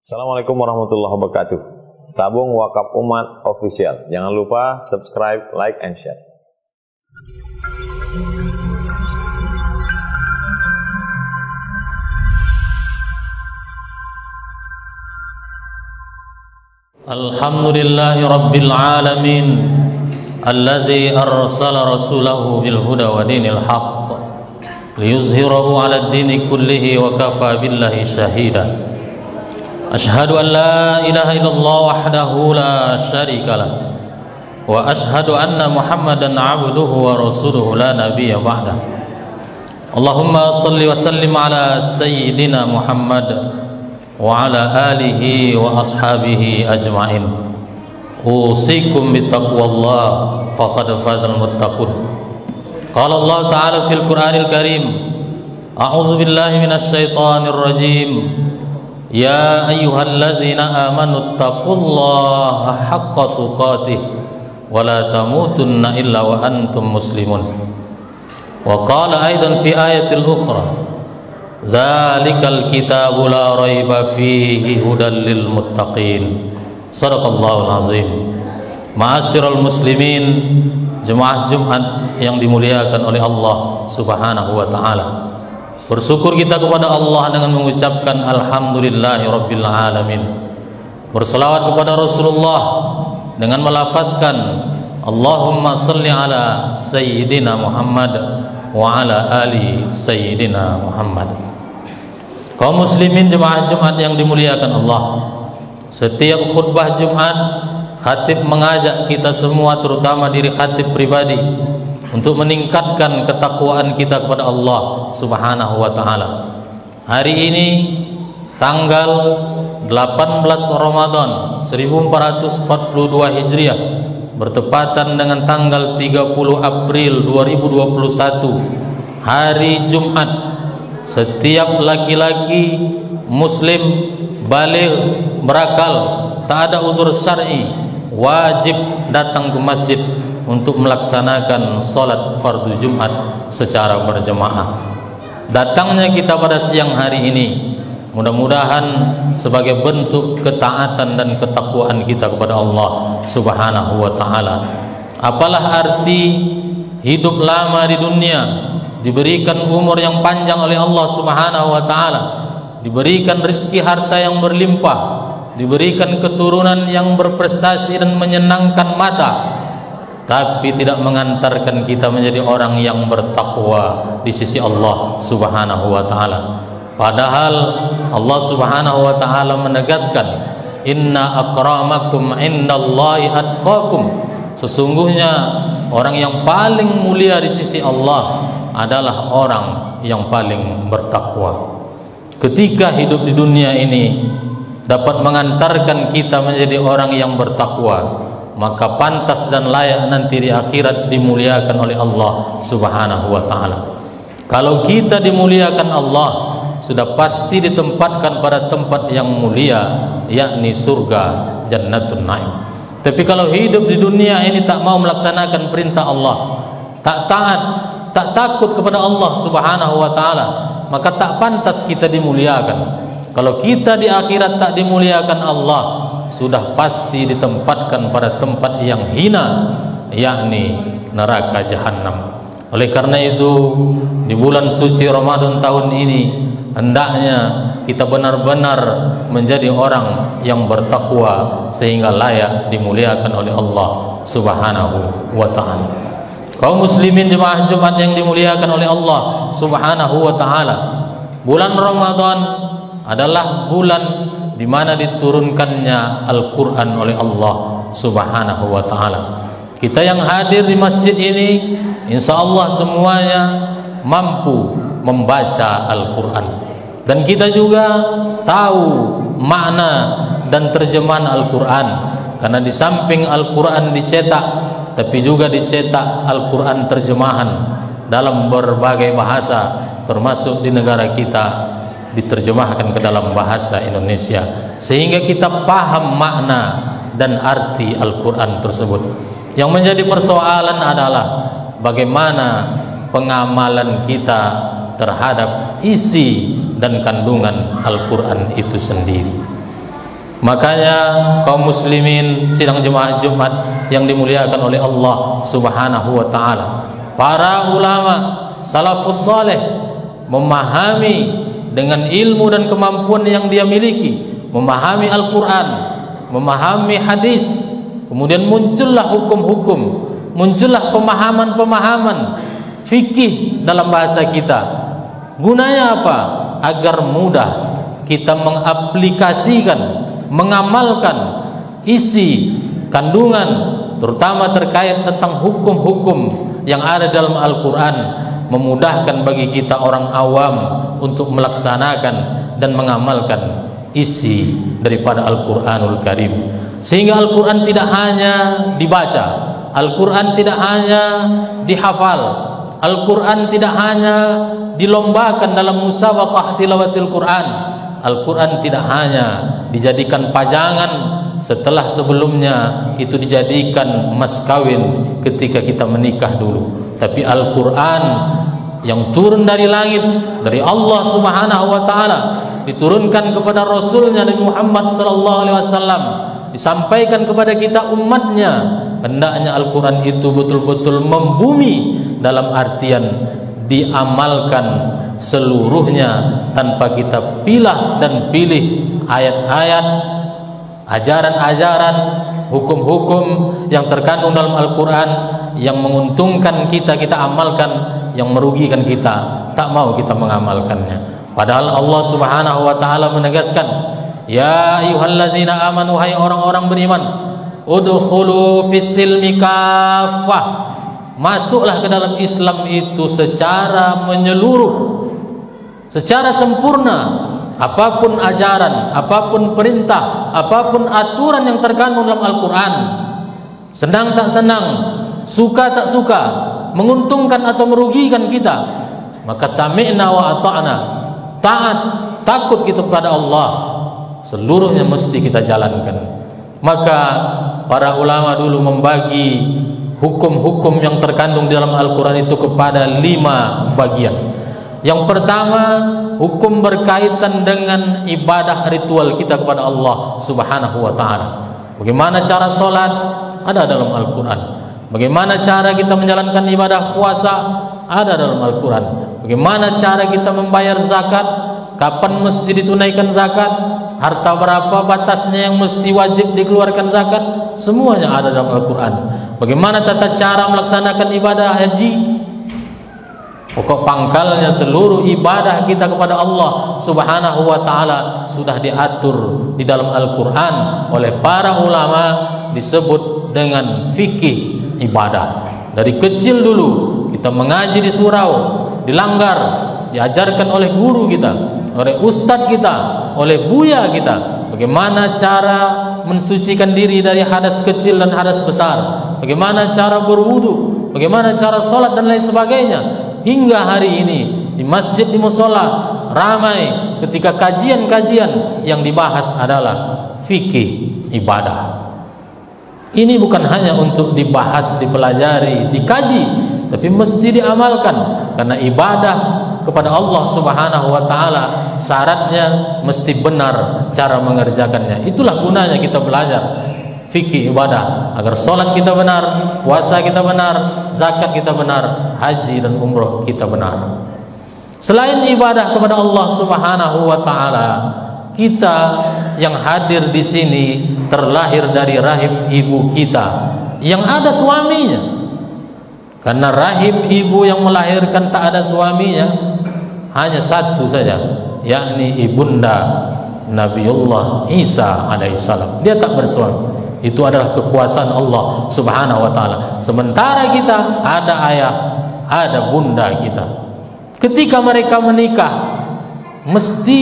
Assalamualaikum warahmatullahi wabarakatuh. Tabung Wakaf Umat Official. Jangan lupa subscribe, like, and share. Alhamdulillahi Rabbil Alamin Alladhi arsala rasulahu bilhuda wa dinil haqq liyuzhirahu ala dini kullihi wa kafa billahi shahida. Ashhadu an la ilaha illallah wahdahu la syarika lah wa ashhadu anna Muhammadan abduhu wa rasuluhu la nabiyya ba'dah. Allahumma salli wa sallim ala sayyidina Muhammad wa ala alihi wa ashabihi ajma'in. Usikum bittaqwallah faqad fazal muttaqun. Qala Allah ta'ala fil Qur'anil Karim, a'udzu billahi minasy syaithanir rajim. Ya ayyuhallazina amanu taqullaha haqqa tuqatih wa la tamutunna illa wa antum muslimun. Wa qala aidan fi ayatil ukhra, dzalikal kitabu la raiba fihi hudal lil muttaqin. Shadaqallahul azim. Ma'asyiral muslimin, jemaah Jumat yang dimuliakan oleh Allah Subhanahu wa taala. Bersyukur kita kepada Allah dengan mengucapkan alhamdulillahi rabbil alamin. Berselawat kepada Rasulullah dengan melafazkan Allahumma salli ala sayyidina Muhammad wa ala ali sayyidina Muhammad. Kaum muslimin jemaah Jumat yang dimuliakan Allah, setiap khutbah Jumat khatib mengajak kita semua, terutama diri khatib pribadi, untuk meningkatkan ketakwaan kita kepada Allah Subhanahu wa taala. Hari ini tanggal 18 Ramadan 1442 Hijriah bertepatan dengan tanggal 30 April 2021, hari Jumat. Setiap laki-laki muslim baligh berakal, tak ada uzur syar'i, wajib datang ke masjid untuk melaksanakan salat fardu Jumat secara berjamaah. Datangnya kita pada siang hari ini mudah-mudahan sebagai bentuk ketaatan dan ketakwaan kita kepada Allah Subhanahu wa taala. Apalah arti hidup lama di dunia, diberikan umur yang panjang oleh Allah Subhanahu wa taala, diberikan rezeki harta yang berlimpah, diberikan keturunan yang berprestasi dan menyenangkan mata, tapi tidak mengantarkan kita menjadi orang yang bertakwa di sisi Allah Subhanahu wa taala. Padahal Allah Subhanahu wa taala menegaskan, inna akramakum indallahi atqakum. Sesungguhnya orang yang paling mulia di sisi Allah adalah orang yang paling bertakwa. Ketika hidup di dunia ini dapat mengantarkan kita menjadi orang yang bertakwa, maka pantas dan layak nanti di akhirat dimuliakan oleh Allah Subhanahu wa taala. Kalau kita dimuliakan Allah, sudah pasti ditempatkan pada tempat yang mulia, yakni surga, Jannatun Naim. Tapi kalau hidup di dunia ini tak mau melaksanakan perintah Allah, tak taat, tak takut kepada Allah Subhanahu wa taala, maka tak pantas kita dimuliakan. Kalau kita di akhirat tak dimuliakan Allah, sudah pasti ditempatkan pada tempat yang hina, yakni neraka jahanam. Oleh karena itu, di bulan suci Ramadan tahun ini hendaknya kita benar-benar menjadi orang yang bertakwa sehingga layak dimuliakan oleh Allah Subhanahu wa taala. Kaum muslimin jemaah Jumat yang dimuliakan oleh Allah Subhanahu wa taala, bulan Ramadan adalah bulan di mana diturunkannya Al-Quran oleh Allah Subhanahu wa taala. Kita yang hadir di masjid ini, insya Allah semuanya mampu membaca Al-Quran, dan kita juga tahu makna dan terjemahan Al-Quran, karena di samping Al-Quran dicetak, tapi juga dicetak Al-Quran terjemahan dalam berbagai bahasa, termasuk di negara kita diterjemahkan ke dalam bahasa Indonesia, sehingga kita paham makna dan arti Al-Quran tersebut. Yang menjadi persoalan adalah bagaimana pengamalan kita terhadap isi dan kandungan Al-Quran itu sendiri. Makanya kaum muslimin sidang jemaah Jumat yang dimuliakan oleh Allah Subhanahu wa taala, para ulama salafus saleh memahami dengan ilmu dan kemampuan yang dia miliki, memahami Al-Qur'an, memahami hadis, kemudian muncullah hukum-hukum, muncullah pemahaman-pemahaman fikih dalam bahasa kita. Gunanya apa? Agar mudah kita mengaplikasikan, mengamalkan isi kandungan terutama terkait tentang hukum-hukum yang ada dalam Al-Quran, memudahkan bagi kita orang awam untuk melaksanakan dan mengamalkan isi daripada Al-Quranul Karim. Sehingga Al-Quran tidak hanya dibaca, Al-Quran tidak hanya dihafal, Al-Quran tidak hanya dilombakan dalam musabaqah tilawatil Quran, Al-Quran tidak hanya dijadikan pajangan setelah sebelumnya itu dijadikan mas kawin ketika kita menikah dulu, tapi Al-Quran yang turun dari langit dari Allah Subhanahu wa taala, diturunkan kepada Rasulnya Nabi Muhammad sallallahu alaihi wasallam, disampaikan kepada kita umatnya. Hendaknya Al-Quran itu betul-betul membumi dalam artian diamalkan seluruhnya tanpa kita pilah dan pilih ayat-ayat, ajaran-ajaran, hukum-hukum yang terkandung dalam Al-Quran yang menguntungkan kita, kita amalkan, yang merugikan kita, tak mau kita mengamalkannya. Padahal Allah Subhanahu wa taala menegaskan, ya ayyuhallazina amanu, hai orang-orang beriman, udkhulu fis-silmi kaffah, masuklah ke dalam Islam itu secara menyeluruh, secara sempurna. Apapun ajaran, apapun perintah, apapun aturan yang terkandung dalam Al-Quran, senang tak senang, suka tak suka, menguntungkan atau merugikan kita, maka sami'na wa ata'na, taat, takut kita kepada Allah, seluruhnya mesti kita jalankan. Maka para ulama dulu membagi hukum-hukum yang terkandung di dalam Al-Quran itu kepada 5 bagian. Yang pertama, hukum berkaitan dengan ibadah ritual kita kepada Allah Subhanahu wa taala. Bagaimana cara sholat, ada dalam Al-Quran. Bagaimana cara kita menjalankan ibadah puasa, ada dalam Al-Quran. Bagaimana cara kita membayar zakat, kapan mesti ditunaikan zakat, harta berapa batasnya yang mesti wajib dikeluarkan zakat, semuanya ada dalam Al-Quran. Bagaimana tata cara melaksanakan ibadah haji, pokok pangkalnya seluruh ibadah kita kepada Allah Subhanahu wa taala sudah diatur di dalam Al-Quran oleh para ulama, disebut dengan fikih ibadah. Dari kecil dulu kita mengaji di surau, dilanggar, diajarkan oleh guru kita, oleh ustadz kita, oleh buya kita, bagaimana cara mensucikan diri dari hadas kecil dan hadas besar, bagaimana cara berwudu, bagaimana cara sholat dan lain sebagainya. Hingga hari ini di masjid, di musola ramai ketika kajian-kajian yang dibahas adalah fikih ibadah. Ini bukan hanya untuk dibahas, dipelajari, dikaji, tapi mesti diamalkan, karena ibadah kepada Allah Subhanahu wa taala syaratnya mesti benar cara mengerjakannya. Itulah gunanya kita belajar fikih ibadah, agar sholat kita benar, puasa kita benar, zakat kita benar, haji dan umroh kita benar. Selain ibadah kepada Allah Subhanahu wa taala, kita yang hadir di sini terlahir dari rahim ibu kita yang ada suaminya. Karena rahim ibu yang melahirkan tak ada suaminya hanya satu saja, yakni ibunda Nabiullah Isa alaihissalam. Dia tak bersuami. Itu adalah kekuasaan Allah Subhanahu wa taala. Sementara kita ada ayah, ada bunda kita. Ketika mereka menikah, mesti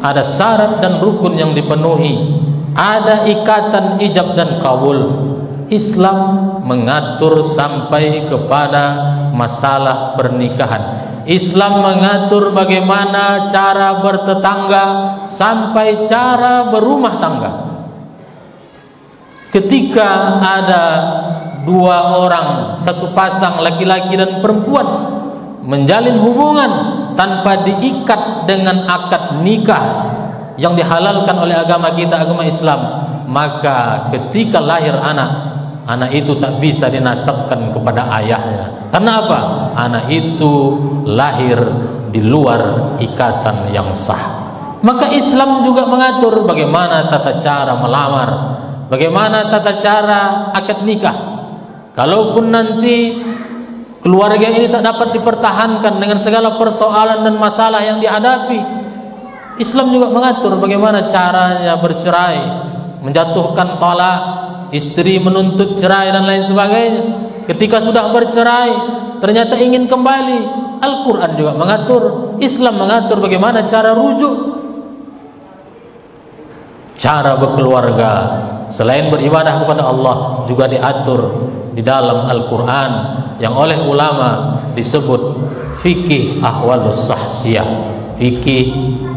ada syarat dan rukun yang dipenuhi, ada ikatan ijab dan kabul. Islam mengatur sampai kepada masalah pernikahan. Islam mengatur bagaimana cara bertetangga sampai cara berumah tangga. Ketika ada 2 orang, satu pasang laki-laki dan perempuan menjalin hubungan tanpa diikat dengan akad nikah, yang dihalalkan oleh agama kita, agama Islam, maka ketika lahir anak itu tak bisa dinasabkan kepada ayahnya. Karena apa? Anak itu lahir di luar ikatan yang sah. Maka Islam juga mengatur bagaimana tata cara melamar, bagaimana tata cara akad nikah. Kalaupun nanti keluarga ini tak dapat dipertahankan dengan segala persoalan dan masalah yang dihadapi, Islam juga mengatur bagaimana caranya bercerai, menjatuhkan talak, istri menuntut cerai dan lain sebagainya. Ketika sudah bercerai ternyata ingin kembali, Al-Quran juga mengatur, Islam mengatur bagaimana cara rujuk, cara berkeluarga. Selain beribadah kepada Allah juga diatur di dalam Al-Quran yang oleh ulama disebut fikih ahwalus sahsiyah, fikih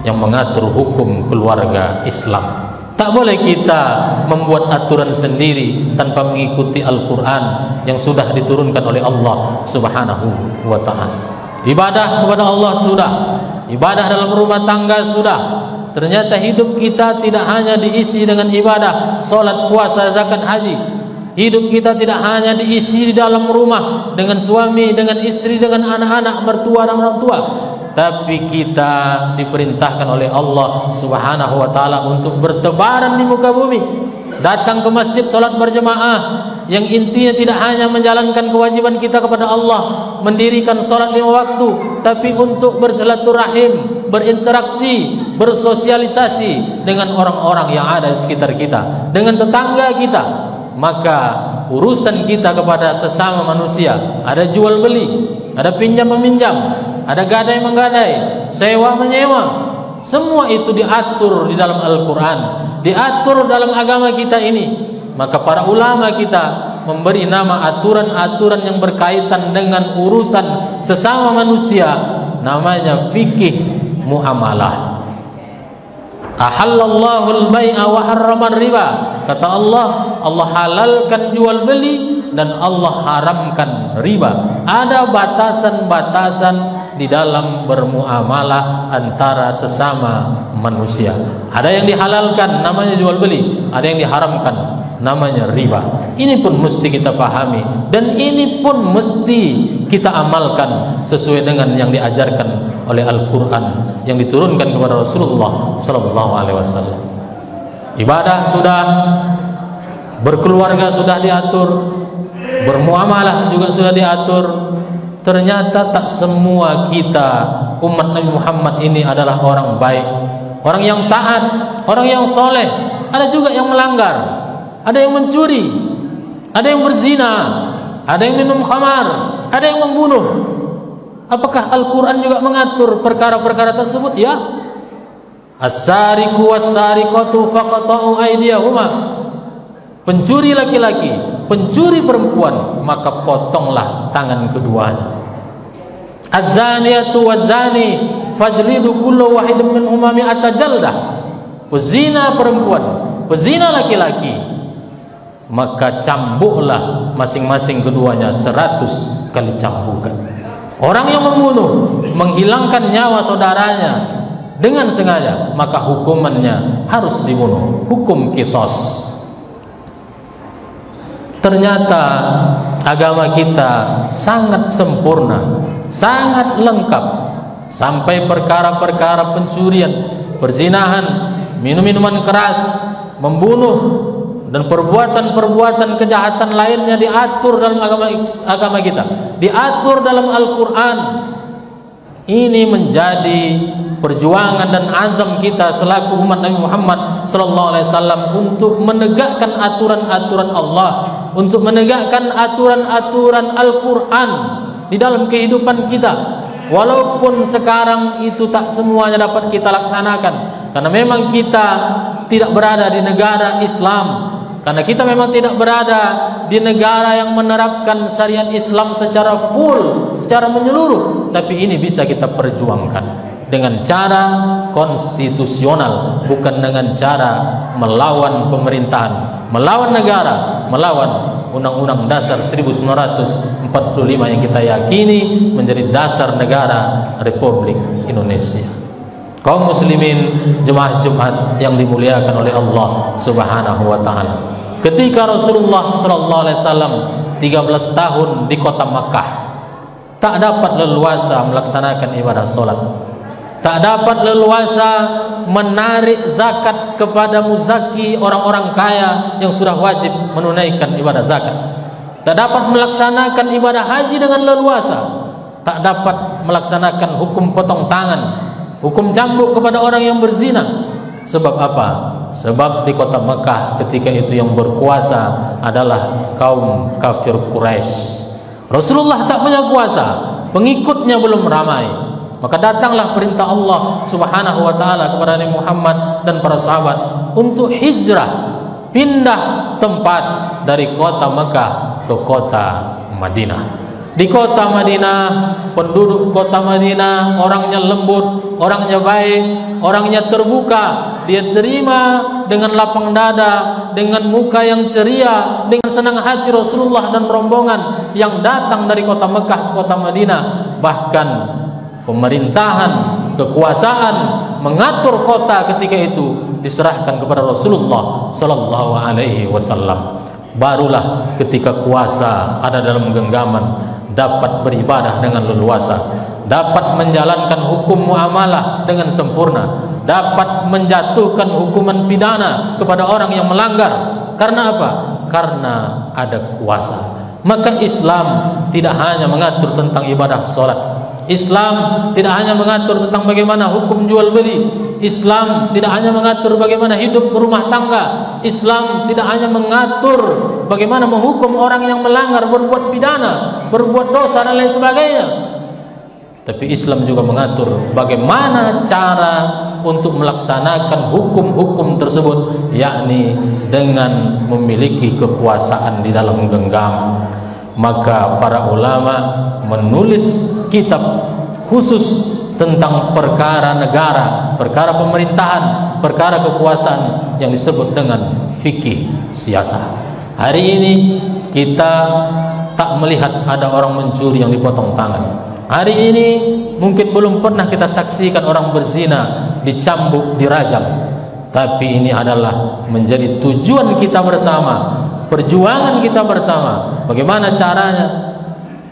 yang mengatur hukum keluarga Islam. Tak boleh kita membuat aturan sendiri tanpa mengikuti Al-Quran yang sudah diturunkan oleh Allah Subhanahu wa ta'ala. Ibadah kepada Allah sudah, ibadah dalam rumah tangga sudah. Ternyata hidup kita tidak hanya diisi dengan ibadah, salat, puasa, zakat, haji. Hidup kita tidak hanya diisi di dalam rumah dengan suami, dengan istri, dengan anak-anak, mertua dan orang tua, tapi kita diperintahkan oleh Allah Subhanahu wa ta'ala untuk bertebaran di muka bumi, datang ke masjid, salat berjamaah, yang intinya tidak hanya menjalankan kewajiban kita kepada Allah, mendirikan salat 5 waktu, tapi untuk bersilaturahim, berinteraksi, bersosialisasi dengan orang-orang yang ada di sekitar kita, dengan tetangga kita. Maka urusan kita kepada sesama manusia, ada jual beli, ada pinjam meminjam, ada gadai menggadai, sewa menyewa, semua itu diatur di dalam Al-Quran, diatur dalam agama kita ini. Maka para ulama kita memberi nama aturan-aturan yang berkaitan dengan urusan sesama manusia, namanya fikih muamalah. Ahallallahu al-bai'a wa harrama riba. Kata Allah, Allah halalkan jual beli dan Allah haramkan riba. Ada batasan-batasan di dalam bermuamalah antara sesama manusia. Ada yang dihalalkan namanya jual beli, ada yang diharamkan namanya riba. Ini pun mesti kita pahami dan ini pun mesti kita amalkan sesuai dengan yang diajarkan oleh Al-Quran yang diturunkan kepada Rasulullah sallallahu alaihi wasallam. Ibadah sudah, berkeluarga sudah diatur, bermuamalah juga sudah diatur. Ternyata tak semua kita umat Nabi Muhammad ini adalah orang baik, orang yang taat, orang yang soleh. Ada juga yang melanggar, ada yang mencuri, ada yang berzina, ada yang minum khamar, ada yang membunuh. Apakah Al-Quran juga mengatur perkara-perkara tersebut? Ya. As-sariqu was-sariqatu faqta'u aydiyahuma. Pencuri laki-laki, pencuri perempuan, maka potonglah tangan keduanya. Az-zaniyatu waz-zani fajlidu kullu wahidin minhuma mi'ata jaldah. Pezina perempuan, pezina laki-laki, maka cambuklah masing-masing keduanya 100 kali cambukan. Orang yang membunuh, menghilangkan nyawa saudaranya dengan sengaja, maka hukumannya harus dibunuh, hukum qisas. Ternyata agama kita sangat sempurna, sangat lengkap, sampai perkara-perkara pencurian, perzinahan, minum-minuman keras, membunuh, dan perbuatan-perbuatan kejahatan lainnya diatur dalam agama kita, diatur dalam Al-Quran. Ini menjadi perjuangan dan azam kita selaku umat Nabi Muhammad sallallahu alaihi wasallam untuk menegakkan aturan-aturan Allah, untuk menegakkan aturan-aturan Al-Quran di dalam kehidupan kita. Walaupun sekarang itu tak semuanya dapat kita laksanakan, karena memang kita tidak berada di negara Islam, karena kita memang tidak berada di negara yang menerapkan syariat Islam secara full, secara menyeluruh. Tapi ini bisa kita perjuangkan dengan cara konstitusional, bukan dengan cara melawan pemerintahan, melawan negara, melawan Undang-Undang Dasar 1945 yang kita yakini menjadi dasar negara Republik Indonesia. Kaum muslimin jemaah Jumat yang dimuliakan oleh Allah Subhanahu wa taala. Ketika Rasulullah sallallahu alaihi wasallam 13 tahun di kota Makkah, tak dapat leluasa melaksanakan ibadah salat. Tak dapat leluasa menarik zakat kepada muzaki, orang-orang kaya yang sudah wajib menunaikan ibadah zakat. Tak dapat melaksanakan ibadah haji dengan leluasa. Tak dapat melaksanakan hukum potong tangan, hukum cambuk kepada orang yang berzina. Sebab apa? Sebab di kota Mekah ketika itu yang berkuasa adalah kaum kafir Quraisy. Rasulullah tak punya kuasa, pengikutnya belum ramai. Maka datanglah perintah Allah Subhanahu wa taala kepada Nabi Muhammad dan para sahabat untuk hijrah, pindah tempat dari kota Mekah ke kota Madinah. Di kota Madinah, penduduk kota Madinah orangnya lembut, orangnya baik, orangnya terbuka. Dia terima dengan lapang dada, dengan muka yang ceria, dengan senang hati Rasulullah dan rombongan yang datang dari kota Mekah, kota Madinah. Bahkan pemerintahan, kekuasaan mengatur kota ketika itu diserahkan kepada Rasulullah sallallahu alaihi wasallam. Barulah ketika kuasa ada dalam genggaman, dapat beribadah dengan leluasa, dapat menjalankan hukum muamalah dengan sempurna, dapat menjatuhkan hukuman pidana kepada orang yang melanggar. Karena apa? Karena ada kuasa. Maka Islam tidak hanya mengatur tentang ibadah salat. Islam tidak hanya mengatur tentang bagaimana hukum jual beli. Islam tidak hanya mengatur bagaimana hidup berumah tangga. Islam tidak hanya mengatur bagaimana menghukum orang yang melanggar, berbuat pidana, berbuat dosa dan lain sebagainya. Tapi Islam juga mengatur bagaimana cara untuk melaksanakan hukum-hukum tersebut, yakni dengan memiliki kekuasaan di dalam genggaman. Maka para ulama menulis kitab khusus tentang perkara negara, perkara pemerintahan, perkara kekuasaan yang disebut dengan fikih siasah. Hari ini kita tak melihat ada orang mencuri yang dipotong tangan. Hari ini mungkin belum pernah kita saksikan orang berzina dicambuk, dirajam. Tapi ini adalah menjadi tujuan kita bersama, perjuangan kita bersama. Bagaimana caranya?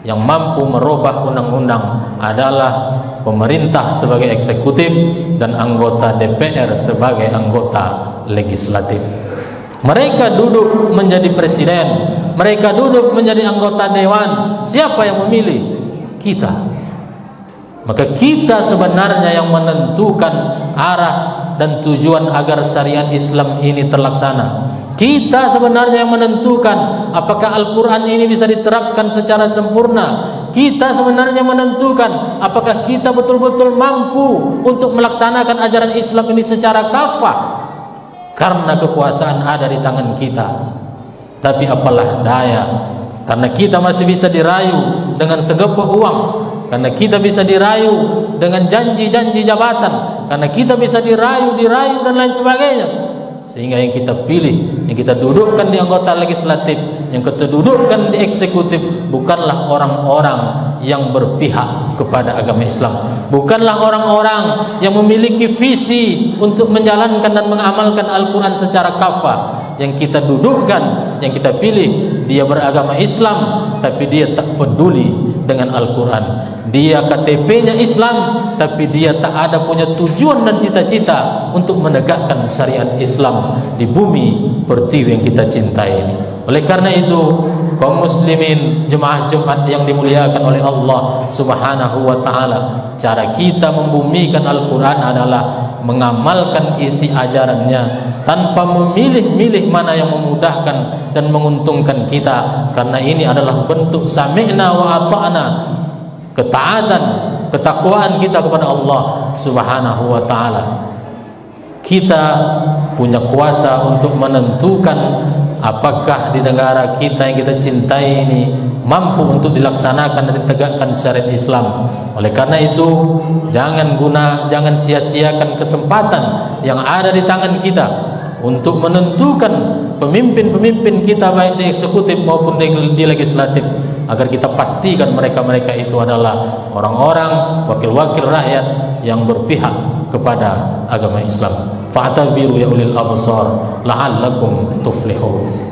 Yang mampu merubah undang-undang adalah pemerintah sebagai eksekutif dan anggota DPR sebagai anggota legislatif. Mereka duduk menjadi presiden, mereka duduk menjadi anggota dewan. Siapa yang memilih? Kita. Maka kita sebenarnya yang menentukan arah dan tujuan agar syariat Islam ini terlaksana. Kita sebenarnya yang menentukan apakah Al-Quran ini bisa diterapkan secara sempurna. Kita sebenarnya menentukan apakah kita betul-betul mampu untuk melaksanakan ajaran Islam ini secara kafah. Karena kekuasaan ada di tangan kita. Tapi apalah daya, karena kita masih bisa dirayu dengan segepok uang, karena kita bisa dirayu dengan janji-janji jabatan, karena kita bisa dirayu dan lain sebagainya. Sehingga yang kita pilih, yang kita dudukkan di anggota legislatif, yang kita dudukkan di eksekutif, bukanlah orang-orang yang berpihak kepada agama Islam, bukanlah orang-orang yang memiliki visi untuk menjalankan dan mengamalkan Al-Quran secara kafah. Yang kita dudukkan, yang kita pilih, dia beragama Islam tapi dia tak peduli dengan Al-Quran. Dia KTP-nya Islam tapi dia tak ada punya tujuan dan cita-cita untuk menegakkan syariat Islam di bumi pertiwi yang kita cintai ini. Oleh karena itu, kaum muslimin jemaah Jumat yang dimuliakan oleh Allah Subhanahu wa taala, cara kita membumikan Al-Quran adalah mengamalkan isi ajarannya tanpa memilih-milih mana yang memudahkan dan menguntungkan kita. Karena ini adalah bentuk sami'na wa ata'na, ketaatan, ketakwaan kita kepada Allah Subhanahu wa taala. Kita punya kuasa untuk menentukan apakah di negara kita yang kita cintai ini mampu untuk dilaksanakan dan ditegakkan syariat Islam. Oleh karena itu, jangan sia-siakan kesempatan yang ada di tangan kita untuk menentukan pemimpin-pemimpin kita baik di eksekutif maupun di legislatif, agar kita pastikan mereka-mereka itu adalah orang-orang wakil-wakil rakyat yang berpihak kepada agama Islam. Fa'tabiru ya ulil absar la'allakum tuflihun.